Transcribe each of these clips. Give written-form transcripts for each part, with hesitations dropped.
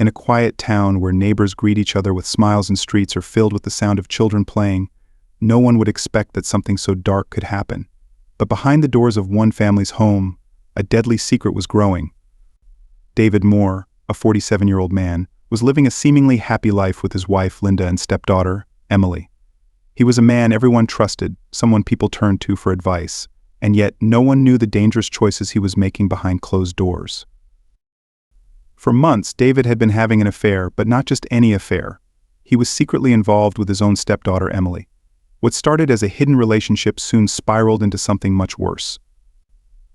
In a quiet town where neighbors greet each other with smiles and streets are filled with the sound of children playing, no one would expect that something so dark could happen. But behind the doors of one family's home, a deadly secret was growing. David Moore, a 47-year-old man, was living a seemingly happy life with his wife Linda and stepdaughter, Emily. He was a man everyone trusted, someone people turned to for advice, and yet no one knew the dangerous choices he was making behind closed doors. For months, David had been having an affair, but not just any affair. He was secretly involved with his own stepdaughter, Emily. What started as a hidden relationship soon spiraled into something much worse.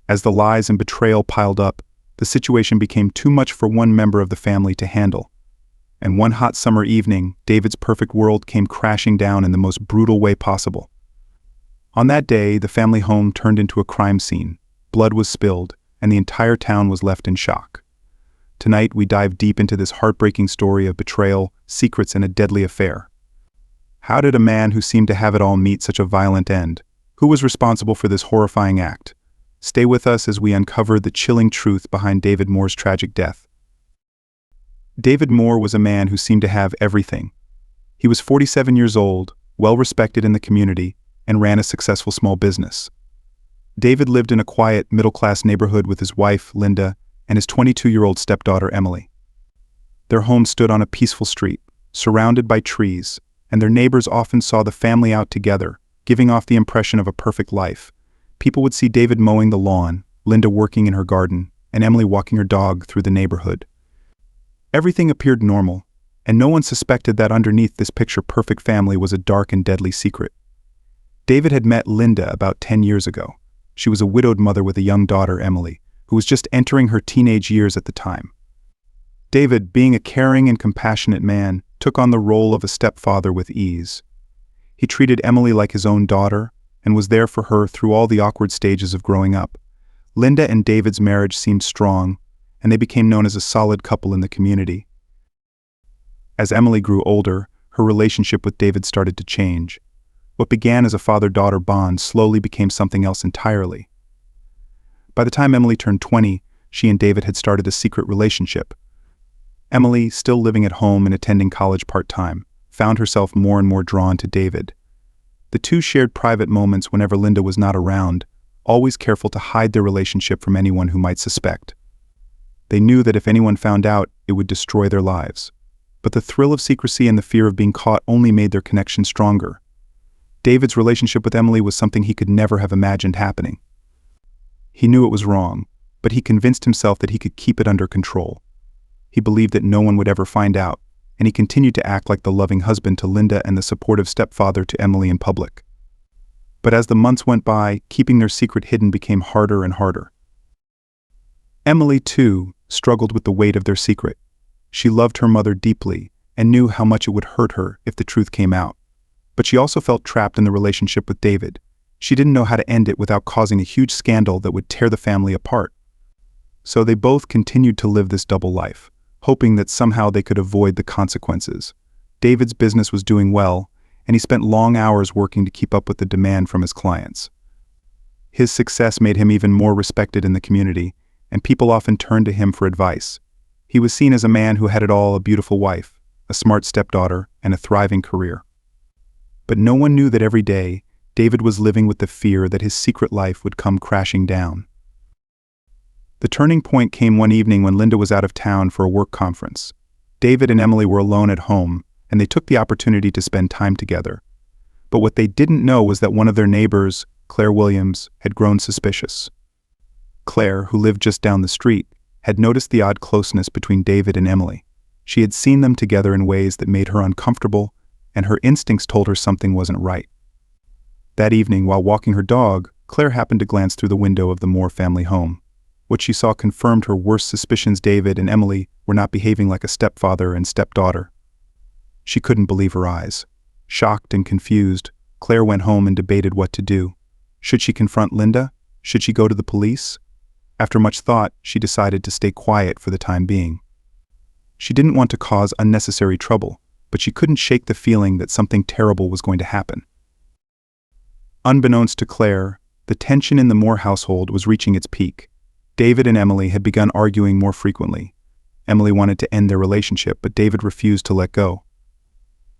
As the lies and betrayal piled up, the situation became too much for one member of the family to handle. And one hot summer evening, David's perfect world came crashing down in the most brutal way possible. On that day, the family home turned into a crime scene. Blood was spilled, and the entire town was left in shock. Tonight, we dive deep into this heartbreaking story of betrayal, secrets, and a deadly affair. How did a man who seemed to have it all meet such a violent end? Who was responsible for this horrifying act? Stay with us as we uncover the chilling truth behind David Moore's tragic death. David Moore was a man who seemed to have everything. He was 47 years old, well-respected in the community, and ran a successful small business. David lived in a quiet, middle-class neighborhood with his wife, Linda, and his 22-year-old stepdaughter, Emily. Their home stood on a peaceful street, surrounded by trees, and their neighbors often saw the family out together, giving off the impression of a perfect life. People would see David mowing the lawn, Linda working in her garden, and Emily walking her dog through the neighborhood. Everything appeared normal, and no one suspected that underneath this picture-perfect family was a dark and deadly secret. David had met Linda about 10 years ago. She was a widowed mother with a young daughter, Emily, who was just entering her teenage years at the time. David, being a caring and compassionate man, took on the role of a stepfather with ease. He treated Emily like his own daughter and was there for her through all the awkward stages of growing up. Linda and David's marriage seemed strong, and they became known as a solid couple in the community. As Emily grew older, her relationship with David started to change. What began as a father-daughter bond slowly became something else entirely. By the time Emily turned 20, she and David had started a secret relationship. Emily, still living at home and attending college part-time, found herself more and more drawn to David. The two shared private moments whenever Linda was not around, always careful to hide their relationship from anyone who might suspect. They knew that if anyone found out, it would destroy their lives. But the thrill of secrecy and the fear of being caught only made their connection stronger. David's relationship with Emily was something he could never have imagined happening. He knew it was wrong, but he convinced himself that he could keep it under control. He believed that no one would ever find out, and he continued to act like the loving husband to Linda and the supportive stepfather to Emily in public. But as the months went by, keeping their secret hidden became harder and harder. Emily, too, struggled with the weight of their secret. She loved her mother deeply and knew how much it would hurt her if the truth came out. But she also felt trapped in the relationship with David. She didn't know how to end it without causing a huge scandal that would tear the family apart. So they both continued to live this double life, hoping that somehow they could avoid the consequences. David's business was doing well, and he spent long hours working to keep up with the demand from his clients. His success made him even more respected in the community, and people often turned to him for advice. He was seen as a man who had it all: a beautiful wife, a smart stepdaughter, and a thriving career. But no one knew that every day, David was living with the fear that his secret life would come crashing down. The turning point came one evening when Linda was out of town for a work conference. David and Emily were alone at home, and they took the opportunity to spend time together. But what they didn't know was that one of their neighbors, Claire Williams, had grown suspicious. Claire, who lived just down the street, had noticed the odd closeness between David and Emily. She had seen them together in ways that made her uncomfortable, and her instincts told her something wasn't right. That evening, while walking her dog, Claire happened to glance through the window of the Moore family home. What she saw confirmed her worst suspicions. David and Emily were not behaving like a stepfather and stepdaughter. She couldn't believe her eyes. Shocked and confused, Claire went home and debated what to do. Should she confront Linda? Should she go to the police? After much thought, she decided to stay quiet for the time being. She didn't want to cause unnecessary trouble, but she couldn't shake the feeling that something terrible was going to happen. Unbeknownst to Claire, the tension in the Moore household was reaching its peak. David and Emily had begun arguing more frequently. Emily wanted to end their relationship, but David refused to let go.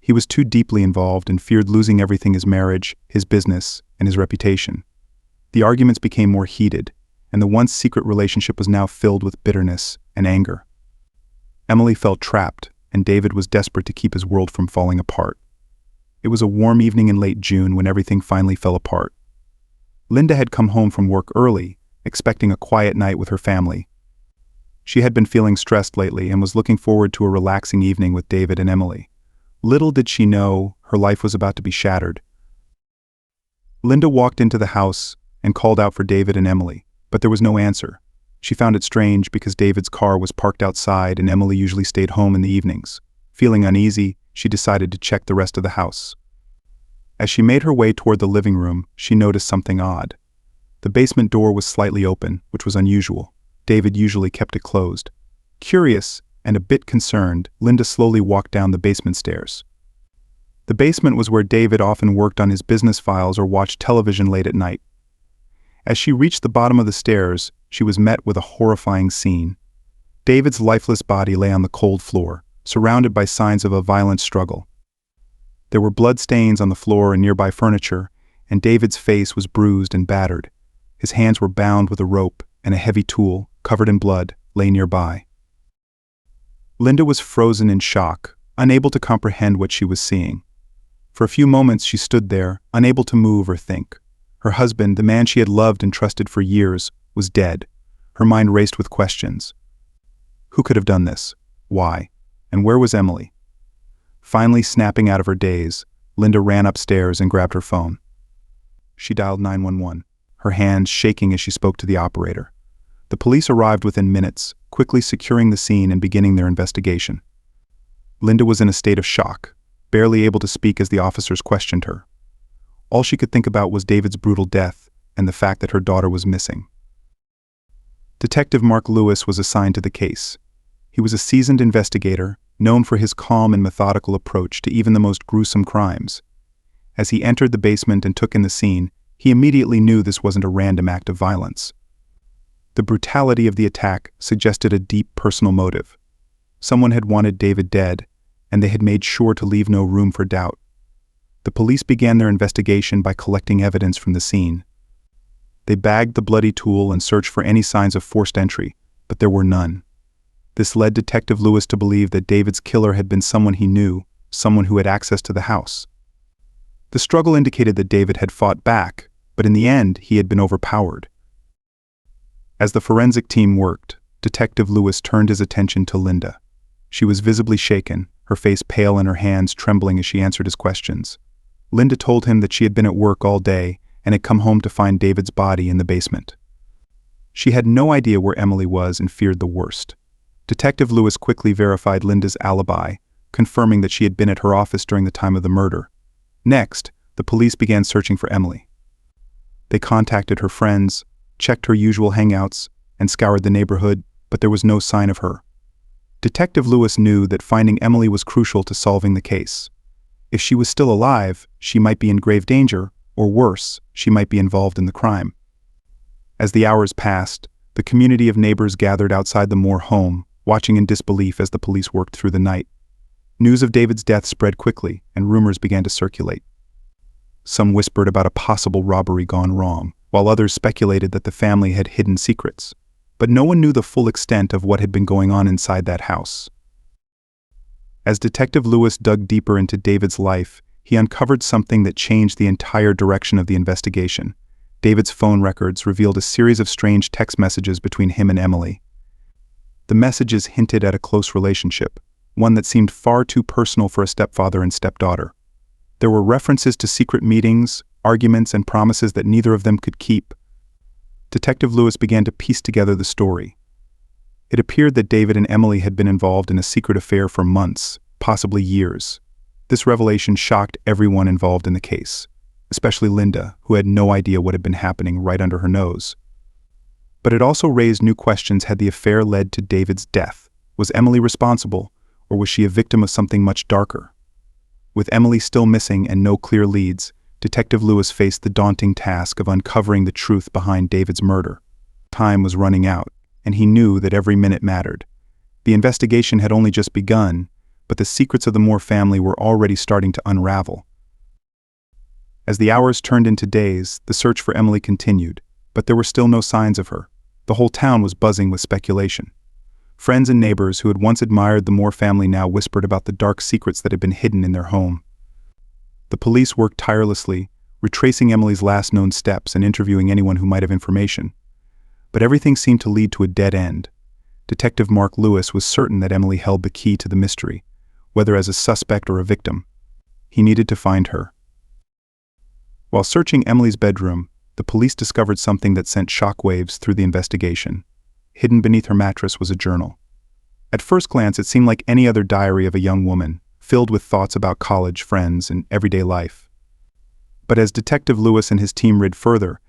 He was too deeply involved and feared losing everything: his marriage, his business, and his reputation. The arguments became more heated, and the once secret relationship was now filled with bitterness and anger. Emily felt trapped, and David was desperate to keep his world from falling apart. It was a warm evening in late June when everything finally fell apart. Linda had come home from work early, expecting a quiet night with her family. She had been feeling stressed lately and was looking forward to a relaxing evening with David and Emily. Little did she know, her life was about to be shattered. Linda walked into the house and called out for David and Emily, but there was no answer. She found it strange because David's car was parked outside and Emily usually stayed home in the evenings. Feeling uneasy, she decided to check the rest of the house. As she made her way toward the living room, she noticed something odd. The basement door was slightly open, which was unusual. David usually kept it closed. Curious and a bit concerned, Linda slowly walked down the basement stairs. The basement was where David often worked on his business files or watched television late at night. As she reached the bottom of the stairs, she was met with a horrifying scene. David's lifeless body lay on the cold floor, surrounded by signs of a violent struggle. There were blood stains on the floor and nearby furniture, and David's face was bruised and battered. His hands were bound with a rope, and a heavy tool, covered in blood, lay nearby. Linda was frozen in shock, unable to comprehend what she was seeing. For a few moments she stood there, unable to move or think. Her husband, the man she had loved and trusted for years, was dead. Her mind raced with questions. Who could have done this? Why? And where was Emily? Finally snapping out of her daze, Linda ran upstairs and grabbed her phone. She dialed 911, her hands shaking as she spoke to the operator. The police arrived within minutes, quickly securing the scene and beginning their investigation. Linda was in a state of shock, barely able to speak as the officers questioned her. All she could think about was David's brutal death and the fact that her daughter was missing. Detective Mark Lewis was assigned to the case. He was a seasoned investigator, known for his calm and methodical approach to even the most gruesome crimes. As he entered the basement and took in the scene, he immediately knew this wasn't a random act of violence. The brutality of the attack suggested a deep personal motive. Someone had wanted David dead, and they had made sure to leave no room for doubt. The police began their investigation by collecting evidence from the scene. They bagged the bloody tool and searched for any signs of forced entry, but there were none. This led Detective Lewis to believe that David's killer had been someone he knew, someone who had access to the house. The struggle indicated that David had fought back, but in the end he had been overpowered. As the forensic team worked, Detective Lewis turned his attention to Linda. She was visibly shaken, her face pale and her hands trembling as she answered his questions. Linda told him that she had been at work all day and had come home to find David's body in the basement. She had no idea where Emily was and feared the worst. Detective Lewis quickly verified Linda's alibi, confirming that she had been at her office during the time of the murder. Next, the police began searching for Emily. They contacted her friends, checked her usual hangouts, and scoured the neighborhood, but there was no sign of her. Detective Lewis knew that finding Emily was crucial to solving the case. If she was still alive, she might be in grave danger, or worse, she might be involved in the crime. As the hours passed, the community of neighbors gathered outside the Moore home, watching in disbelief as the police worked through the night. News of David's death spread quickly, and rumors began to circulate. Some whispered about a possible robbery gone wrong, while others speculated that the family had hidden secrets. But no one knew the full extent of what had been going on inside that house. As Detective Lewis dug deeper into David's life, he uncovered something that changed the entire direction of the investigation. David's phone records revealed a series of strange text messages between him and Emily. The messages hinted at a close relationship, one that seemed far too personal for a stepfather and stepdaughter. There were references to secret meetings, arguments, and promises that neither of them could keep. Detective Lewis began to piece together the story. It appeared that David and Emily had been involved in a secret affair for months, possibly years. This revelation shocked everyone involved in the case, especially Linda, who had no idea what had been happening right under her nose. But it also raised new questions. Had the affair led to David's death? Was Emily responsible, or was she a victim of something much darker? With Emily still missing and no clear leads, Detective Lewis faced the daunting task of uncovering the truth behind David's murder. Time was running out, and he knew that every minute mattered. The investigation had only just begun, but the secrets of the Moore family were already starting to unravel. As the hours turned into days, the search for Emily continued, but there were still no signs of her. The whole town was buzzing with speculation. Friends and neighbors who had once admired the Moore family now whispered about the dark secrets that had been hidden in their home. The police worked tirelessly, retracing Emily's last known steps and interviewing anyone who might have information. But everything seemed to lead to a dead end. Detective Mark Lewis was certain that Emily held the key to the mystery, whether as a suspect or a victim. He needed to find her. While searching Emily's bedroom, the police discovered something that sent shockwaves through the investigation. Hidden beneath her mattress was a journal. At first glance, it seemed like any other diary of a young woman, filled with thoughts about college, friends, and everyday life. But as Detective Lewis and his team read further,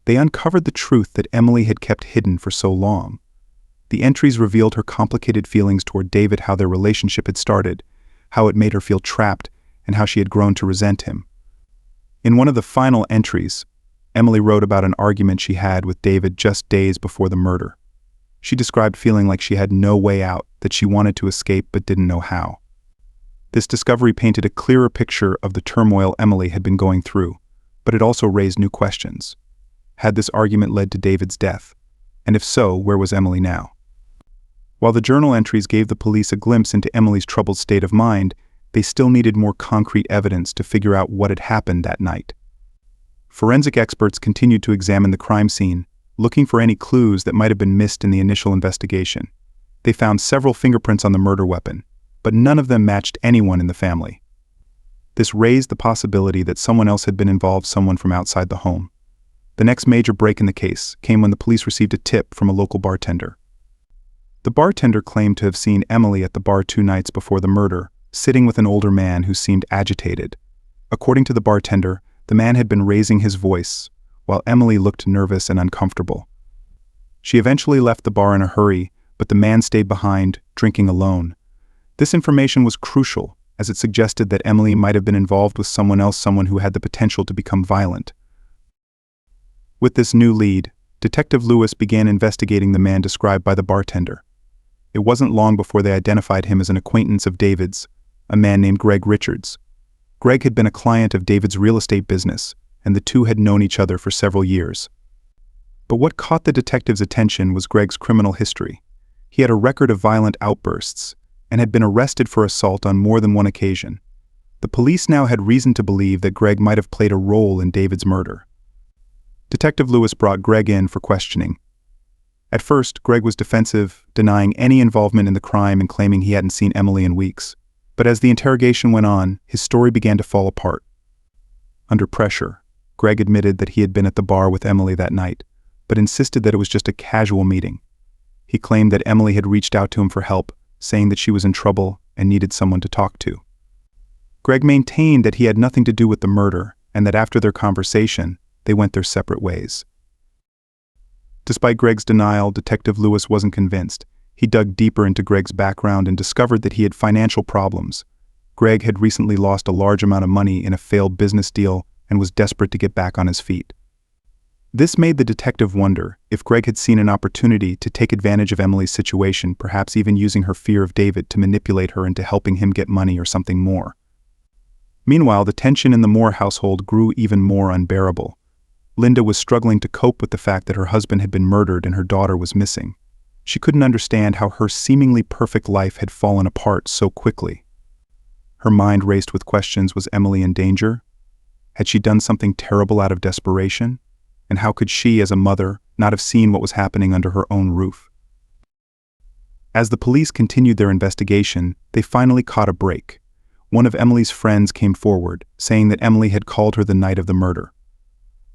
they uncovered the truth that Emily had kept hidden for so long. The entries revealed her complicated feelings toward David, how their relationship had started, how it made her feel trapped, and how she had grown to resent him. In one of the final entries, Emily wrote about an argument she had with David just days before the murder. She described feeling like she had no way out, that she wanted to escape but didn't know how. This discovery painted a clearer picture of the turmoil Emily had been going through, but it also raised new questions. Had this argument led to David's death? And if so, where was Emily now? While the journal entries gave the police a glimpse into Emily's troubled state of mind, they still needed more concrete evidence to figure out what had happened that night. Forensic experts continued to examine the crime scene, looking for any clues that might have been missed in the initial investigation. They found several fingerprints on the murder weapon, but none of them matched anyone in the family. This raised the possibility that someone else had been involved, someone from outside the home. The next major break in the case came when the police received a tip from a local bartender. The bartender claimed to have seen Emily at the bar 2 nights before the murder, sitting with an older man who seemed agitated. According to the bartender, the man had been raising his voice, while Emily looked nervous and uncomfortable. She eventually left the bar in a hurry, but the man stayed behind, drinking alone. This information was crucial, as it suggested that Emily might have been involved with someone else, someone who had the potential to become violent. With this new lead, Detective Lewis began investigating the man described by the bartender. It wasn't long before they identified him as an acquaintance of David's, a man named Greg Richards. Greg had been a client of David's real estate business, and the two had known each other for several years. But what caught the detective's attention was Greg's criminal history. He had a record of violent outbursts, and had been arrested for assault on more than one occasion. The police now had reason to believe that Greg might have played a role in David's murder. Detective Lewis brought Greg in for questioning. At first, Greg was defensive, denying any involvement in the crime and claiming he hadn't seen Emily in weeks. But as the interrogation went on, his story began to fall apart. Under pressure, Greg admitted that he had been at the bar with Emily that night, but insisted that it was just a casual meeting. He claimed that Emily had reached out to him for help, saying that she was in trouble and needed someone to talk to. Greg maintained that he had nothing to do with the murder, and that after their conversation, they went their separate ways. Despite Greg's denial, Detective Lewis wasn't convinced. He dug deeper into Greg's background and discovered that he had financial problems. Greg had recently lost a large amount of money in a failed business deal and was desperate to get back on his feet. This made the detective wonder if Greg had seen an opportunity to take advantage of Emily's situation, perhaps even using her fear of David to manipulate her into helping him get money or something more. Meanwhile, the tension in the Moore household grew even more unbearable. Linda was struggling to cope with the fact that her husband had been murdered and her daughter was missing. She couldn't understand how her seemingly perfect life had fallen apart so quickly. Her mind raced with questions. Was Emily in danger? Had she done something terrible out of desperation? And how could she, as a mother, not have seen what was happening under her own roof? As the police continued their investigation, they finally caught a break. One of Emily's friends came forward, saying that Emily had called her the night of the murder.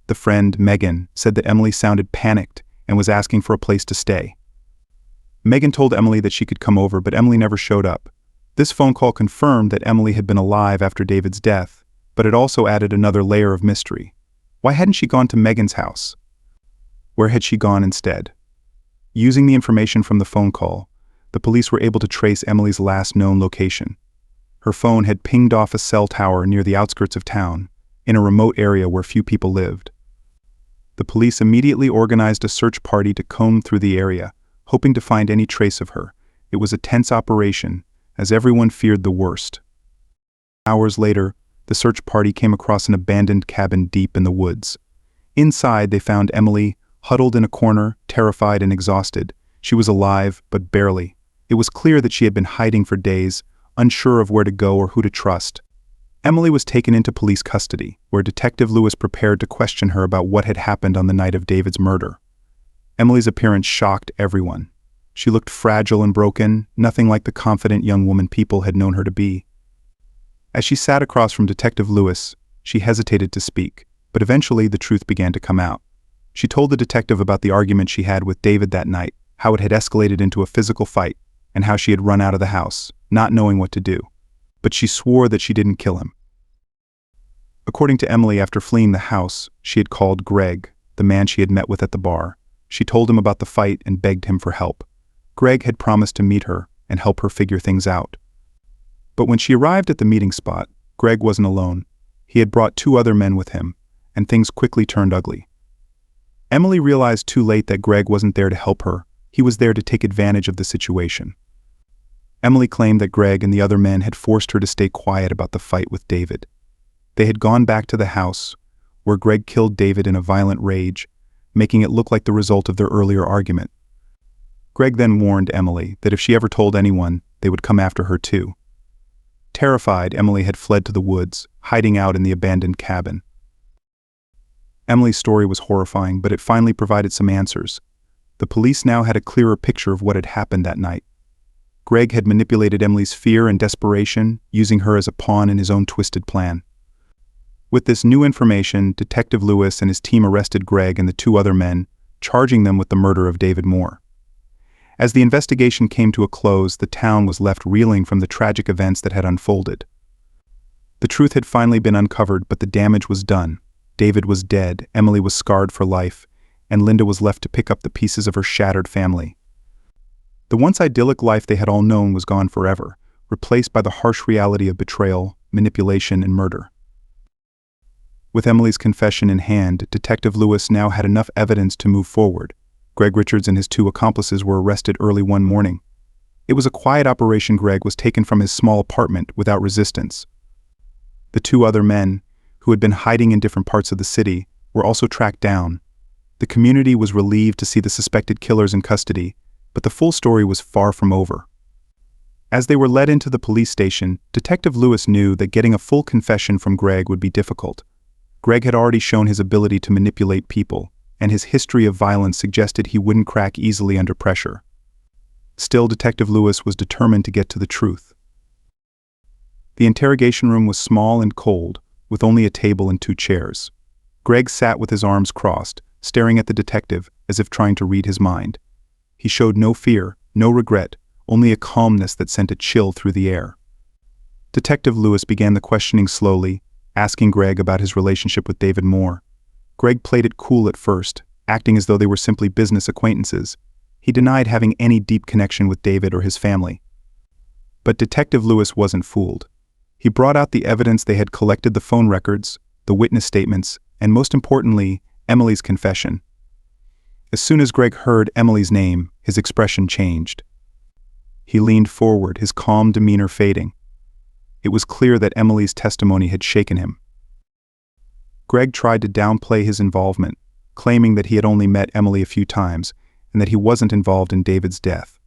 The friend, Megan, said that Emily sounded panicked and was asking for a place to stay. Megan told Emily that she could come over, but Emily never showed up. This phone call confirmed that Emily had been alive after David's death, but it also added another layer of mystery. Why hadn't she gone to Megan's house? Where had she gone instead? Using the information from the phone call, the police were able to trace Emily's last known location. Her phone had pinged off a cell tower near the outskirts of town, in a remote area where few people lived. The police immediately organized a search party to comb through the area, hoping to find any trace of her, It was a tense operation, as everyone feared the worst. Hours later, the search party came across an abandoned cabin deep in the woods. Inside, they found Emily, huddled in a corner, terrified and exhausted. She was alive, but barely. It was clear that she had been hiding for days, unsure of where to go or who to trust. Emily was taken into police custody, where Detective Lewis prepared to question her about what had happened on the night of David's murder. Emily's appearance shocked everyone. She looked fragile and broken, nothing like the confident young woman people had known her to be. As she sat across from Detective Lewis, she hesitated to speak, but eventually the truth began to come out. She told the detective about the argument she had with David that night, how it had escalated into a physical fight, and how she had run out of the house, not knowing what to do. But she swore that she didn't kill him. According to Emily, after fleeing the house, she had called Greg, the man she had met with at the bar. She told him about the fight and begged him for help. Greg had promised to meet her and help her figure things out. But when she arrived at the meeting spot, Greg wasn't alone. He had brought 2 other men with him, and things quickly turned ugly. Emily realized too late that Greg wasn't there to help her. He was there to take advantage of the situation. Emily claimed that Greg and the other men had forced her to stay quiet about the fight with David. They had gone back to the house, where Greg killed David in a violent rage, making it look like the result of their earlier argument. Greg then warned Emily that if she ever told anyone, they would come after her too. Terrified, Emily had fled to the woods, hiding out in the abandoned cabin. Emily's story was horrifying, but it finally provided some answers. The police now had a clearer picture of what had happened that night. Greg had manipulated Emily's fear and desperation, using her as a pawn in his own twisted plan. With this new information, Detective Lewis and his team arrested Greg and the 2 other men, charging them with the murder of David Moore. As the investigation came to a close, the town was left reeling from the tragic events that had unfolded. The truth had finally been uncovered, but the damage was done. David was dead, Emily was scarred for life, and Linda was left to pick up the pieces of her shattered family. The once idyllic life they had all known was gone forever, replaced by the harsh reality of betrayal, manipulation, and murder. With Emily's confession in hand, Detective Lewis now had enough evidence to move forward. Greg Richards and his 2 accomplices were arrested early one morning. It was a quiet operation. Greg was taken from his small apartment without resistance. The 2 other men, who had been hiding in different parts of the city, were also tracked down. The community was relieved to see the suspected killers in custody, but the full story was far from over. As they were led into the police station, Detective Lewis knew that getting a full confession from Greg would be difficult. Greg had already shown his ability to manipulate people, and his history of violence suggested he wouldn't crack easily under pressure. Still, Detective Lewis was determined to get to the truth. The interrogation room was small and cold, with only a table and 2 chairs. Greg sat with his arms crossed, staring at the detective as if trying to read his mind. He showed no fear, no regret, only a calmness that sent a chill through the air. Detective Lewis began the questioning slowly, asking Greg about his relationship with David Moore. Greg played it cool at first, acting as though they were simply business acquaintances. He denied having any deep connection with David or his family. But Detective Lewis wasn't fooled. He brought out the evidence they had collected: the phone records, the witness statements, and most importantly, Emily's confession. As soon as Greg heard Emily's name, his expression changed. He leaned forward, his calm demeanor fading. It was clear that Emily's testimony had shaken him. Greg tried to downplay his involvement, claiming that he had only met Emily a few times and that he wasn't involved in David's death.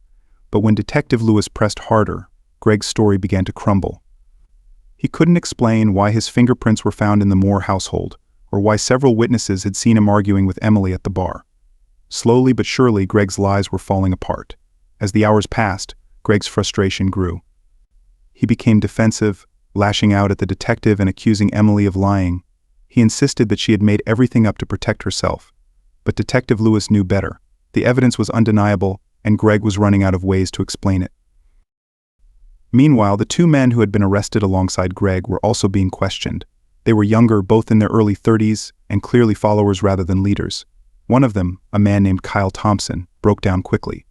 But when Detective Lewis pressed harder, Greg's story began to crumble. He couldn't explain why his fingerprints were found in the Moore household, or why several witnesses had seen him arguing with Emily at the bar. Slowly but surely, Greg's lies were falling apart. As the hours passed, Greg's frustration grew. He became defensive, lashing out at the detective and accusing Emily of lying. He insisted that she had made everything up to protect herself. But Detective Lewis knew better. The evidence was undeniable, and Greg was running out of ways to explain it. Meanwhile, the 2 men who had been arrested alongside Greg were also being questioned. They were younger, both in their early 30s, and clearly followers rather than leaders. One of them, a man named Kyle Thompson, broke down quickly.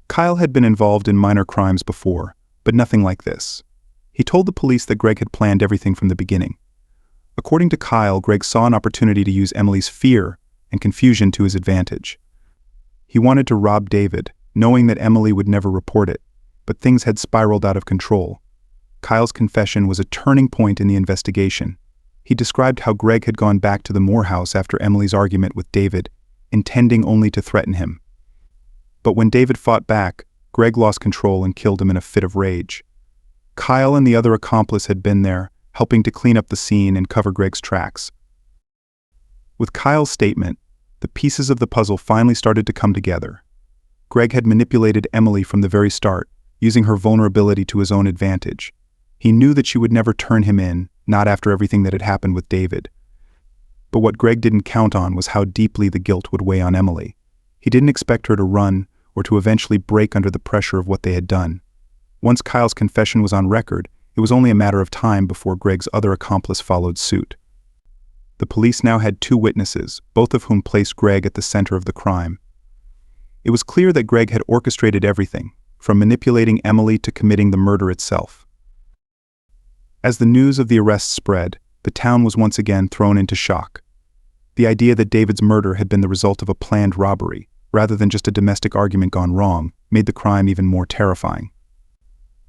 Kyle had been involved in minor crimes before, but nothing like this. He told the police that Greg had planned everything from the beginning. According to Kyle, Greg saw an opportunity to use Emily's fear and confusion to his advantage. He wanted to rob David, knowing that Emily would never report it. but things had spiraled out of control. Kyle's confession was a turning point in the investigation. He described how Greg had gone back to the Moore house after Emily's argument with David, intending only to threaten him. But when David fought back, Greg lost control and killed him in a fit of rage. Kyle and the other accomplice had been there, helping to clean up the scene and cover Greg's tracks. With Kyle's statement, the pieces of the puzzle finally started to come together. Greg had manipulated Emily from the very start, using her vulnerability to his own advantage. He knew that she would never turn him in, not after everything that had happened with David. But what Greg didn't count on was how deeply the guilt would weigh on Emily. He didn't expect her to run or to eventually break under the pressure of what they had done. Once Kyle's confession was on record, it was only a matter of time before Greg's other accomplice followed suit. The police now had 2 witnesses, both of whom placed Greg at the center of the crime. It was clear that Greg had orchestrated everything, from manipulating Emily to committing the murder itself. As the news of the arrest spread, the town was once again thrown into shock. The idea that David's murder had been the result of a planned robbery, rather than just a domestic argument gone wrong, made the crime even more terrifying.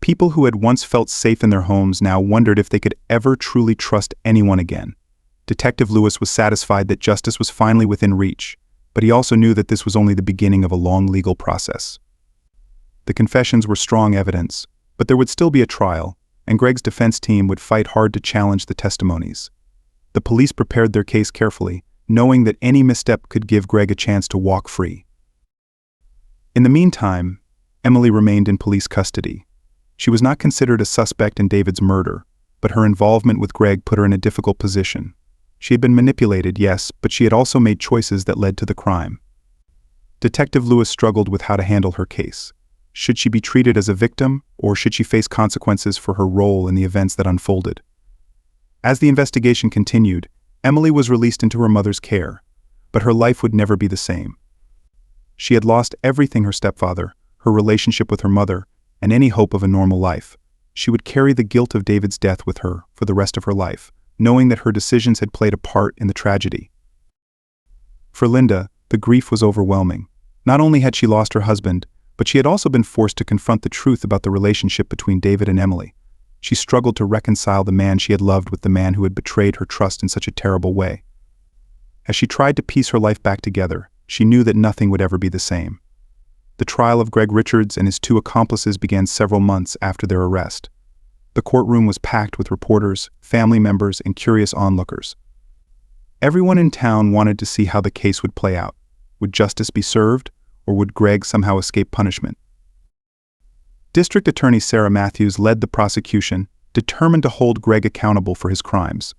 People who had once felt safe in their homes now wondered if they could ever truly trust anyone again. Detective Lewis was satisfied that justice was finally within reach, but he also knew that this was only the beginning of a long legal process. The confessions were strong evidence, but there would still be a trial, and Greg's defense team would fight hard to challenge the testimonies. The police prepared their case carefully, knowing that any misstep could give Greg a chance to walk free. In the meantime, Emily remained in police custody. She was not considered a suspect in David's murder, but her involvement with Greg put her in a difficult position. She had been manipulated, yes, but she had also made choices that led to the crime. Detective Lewis struggled with how to handle her case. Should she be treated as a victim, or should she face consequences for her role in the events that unfolded? As the investigation continued, Emily was released into her mother's care, but her life would never be the same. She had lost everything: her stepfather, her relationship with her mother, and any hope of a normal life. She would carry the guilt of David's death with her for the rest of her life, knowing that her decisions had played a part in the tragedy. For Linda, the grief was overwhelming. Not only had she lost her husband, but she had also been forced to confront the truth about the relationship between David and Emily. She struggled to reconcile the man she had loved with the man who had betrayed her trust in such a terrible way. As she tried to piece her life back together, she knew that nothing would ever be the same. The trial of Greg Richards and his 2 accomplices began several months after their arrest. The courtroom was packed with reporters, family members, and curious onlookers. Everyone in town wanted to see how the case would play out. Would justice be served, or would Greg somehow escape punishment? District Attorney Sarah Matthews led the prosecution, determined to hold Greg accountable for his crimes.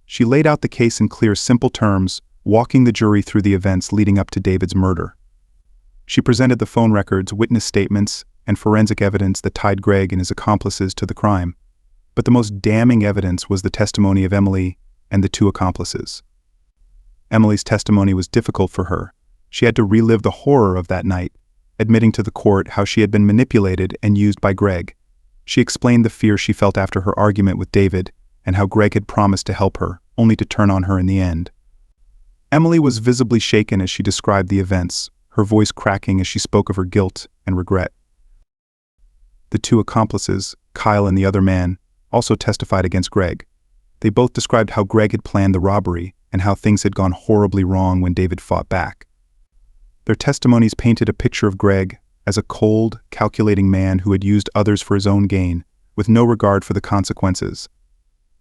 She laid out the case in clear, simple terms, walking the jury through the events leading up to David's murder. She presented the phone records, witness statements, and forensic evidence that tied Greg and his accomplices to the crime. But the most damning evidence was the testimony of Emily and the 2 accomplices. Emily's testimony was difficult for her. She had to relive the horror of that night, admitting to the court how she had been manipulated and used by Greg. She explained the fear she felt after her argument with David and how Greg had promised to help her, only to turn on her in the end. Emily was visibly shaken as she described the events, her voice cracking as she spoke of her guilt and regret. The 2 accomplices, Kyle and the other man, also testified against Greg. They both described how Greg had planned the robbery and how things had gone horribly wrong when David fought back. Their testimonies painted a picture of Greg as a cold, calculating man who had used others for his own gain, with no regard for the consequences.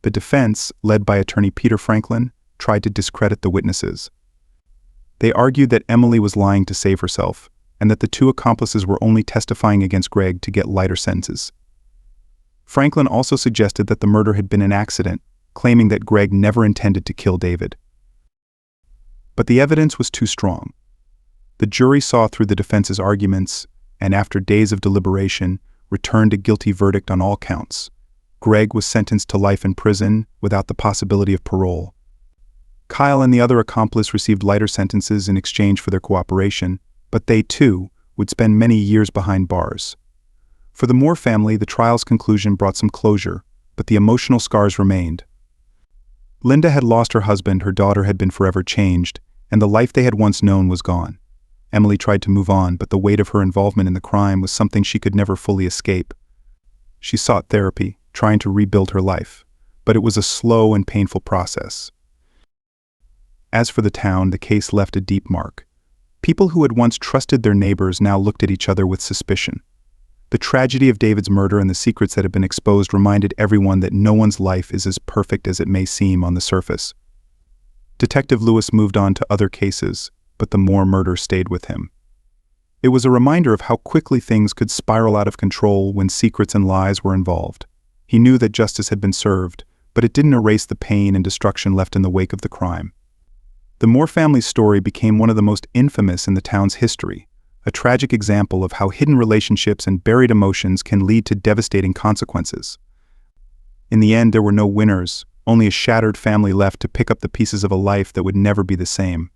The defense, led by attorney Peter Franklin, tried to discredit the witnesses. They argued that Emily was lying to save herself, and that the 2 accomplices were only testifying against Greg to get lighter sentences. Franklin also suggested that the murder had been an accident, claiming that Greg never intended to kill David. But the evidence was too strong. The jury saw through the defense's arguments, and after days of deliberation, returned a guilty verdict on all counts. Greg was sentenced to life in prison without the possibility of parole. Kyle and the other accomplice received lighter sentences in exchange for their cooperation, but they, too, would spend many years behind bars. For the Moore family, the trial's conclusion brought some closure, but the emotional scars remained. Linda had lost her husband, her daughter had been forever changed, and the life they had once known was gone. Emily tried to move on, but the weight of her involvement in the crime was something she could never fully escape. She sought therapy, trying to rebuild her life, but it was a slow and painful process. As for the town, the case left a deep mark. People who had once trusted their neighbors now looked at each other with suspicion. The tragedy of David's murder and the secrets that had been exposed reminded everyone that no one's life is as perfect as it may seem on the surface. Detective Lewis moved on to other cases, but the Moore murder stayed with him. It was a reminder of how quickly things could spiral out of control when secrets and lies were involved. He knew that justice had been served, but it didn't erase the pain and destruction left in the wake of the crime. The Moore family's story became one of the most infamous in the town's history, a tragic example of how hidden relationships and buried emotions can lead to devastating consequences. In the end, there were no winners, only a shattered family left to pick up the pieces of a life that would never be the same.